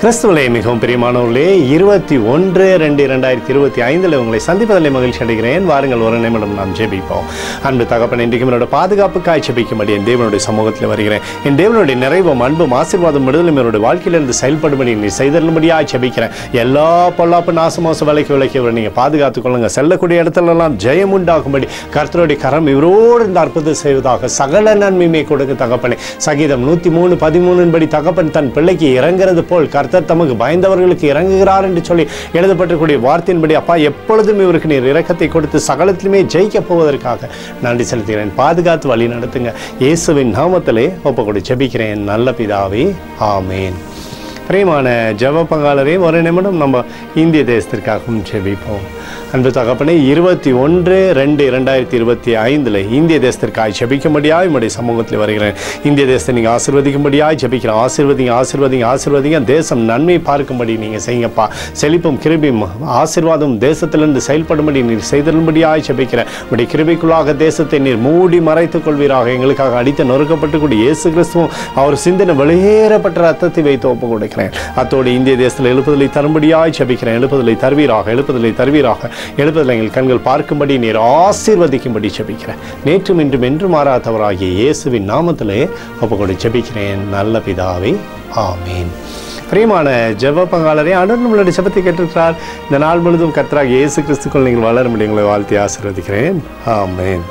கிறிஸ்துவிலே மிகவும் பிரியமானவர்களே, 21/2/2025 உங்களை சந்திப்பதில் மகிழ்ச்சி அடைகிறேன். வாருங்கள், ஒரு நிமிடம் நாம் ஜெபிப்போம். அன்பு தகப்பன், இன்றைக்கும் என்னோட பாதுகாப்புக்காய் ஜெபிக்கும்படி என் தேவனுடைய சமூகத்தில் வருகிறேன். என் தேவனுடைய நிறைவும் அன்பும் ஆசீர்வாதம் விடுதலும் என்னுடைய வாழ்க்கையிலிருந்து செயல்படும்படி நீ செய்தரும்படியாக ஜெபிக்கிறேன். எல்லா பொல்லாப்பு நாசமோச விலைக்கு நீங்கள் பாதுகாத்துக் கொள்ளுங்க. செல்லக்கூடிய இடத்துலலாம் ஜெயம் உண்டாகும்படி கர்த்தருடைய கரம் இவரோடு இந்த அற்புதம் செய்வதாக சகல நன்மையை கொடுக்க தகப்பனே. சங்கீதம் 103:13 படி தகப்பன் தன் பிள்ளைக்கு இறங்குறது போல் கர்த்தர் தமக்கு பயந்தவர்களுக்கு இறங்குகிறார் என்று சொல்லி எழுதப்பட்டிருக்கூடிய வார்த்தையின்படி அப்பா, எப்பொழுதும் இவருக்கு நீர் இரக்கத்தை கொடுத்து சகலத்திலுமே ஜெயிக்க போவதற்காக நன்றி செலுத்துகிறேன். பாதுகாத்து வழி நடத்துங்க. இயேசுவின் நாமத்திலே ஒப்புக்கொடு ஜெபிக்கிறேன் நல்ல பிதாவே, ஆமேன். பிரியமான ஜெப பங்காளரே, ஒரு நிமிடம் நம்ம இந்திய தேசத்திற்காகவும் ஜெபிப்போம். அன்பு தகப்பனே, 21/2/2025 இந்திய தேசத்திற்காக ஜெபிக்கும்படியாக என்னுடைய சமூகத்தில் வருகிறேன். இந்திய தேசத்தை நீங்கள் ஆசீர்வதிக்கும்படியாக ஜெபிக்கிறேன். ஆசீர்வதிங்க. தேசம் நன்மை பார்க்கும்படி நீங்கள் செய்யுங்கப்பா. செழிப்பும் கிருபையும் ஆசீர்வாதம் தேசத்திலிருந்து செயல்படும்படி நீர் செய்தரும்படியாக ஜெபிக்கிறேன். உடைய கிருபைக்குள்ளாக தேசத்தை நீர் மூடி மறைத்துக் கொள்வீராக. எங்களுக்காக அடித்து நொறுக்கப்பட்டுக்கூடிய இயேசு கிறிஸ்துவும் அவர் சிந்தின வெளியேறப்பட்ட ரத்தத்தை வைத்து ஒப்பு கொடுக்கிறேன். அத்தோடு இந்திய தேசத்தில் எழுப்புதலை தரும்படியாக ஜெபிக்கிறேன். எழுப்புதலை தருவீராக. எழுப்புதலை எங்கள் கண்கள் பார்க்கும்படி நீர் ஆசீர்வதிக்கும்படி ஜெபிக்கிறேன். நேற்றும் இன்றும் என்று மாறாதவராகிய இயேசுவின் நாமத்திலே ஒப்புக்கொண்டு ஜெபிக்கிறேன் நல்ல பிதாவே, ஆமீன். பிரியமான ஜெப பங்காளரே, ஆண்டவர் நம்மளுடைய ஜெபத்தை கேட்டிருக்கிறார். இந்த நாள் முழுதும் கர்த்தராகிய இயேசு கிறிஸ்துக்குள் நீங்கள் வளர முடியுங்களை வாழ்த்தி ஆசீர்வதிக்கிறேன். ஆமீன்.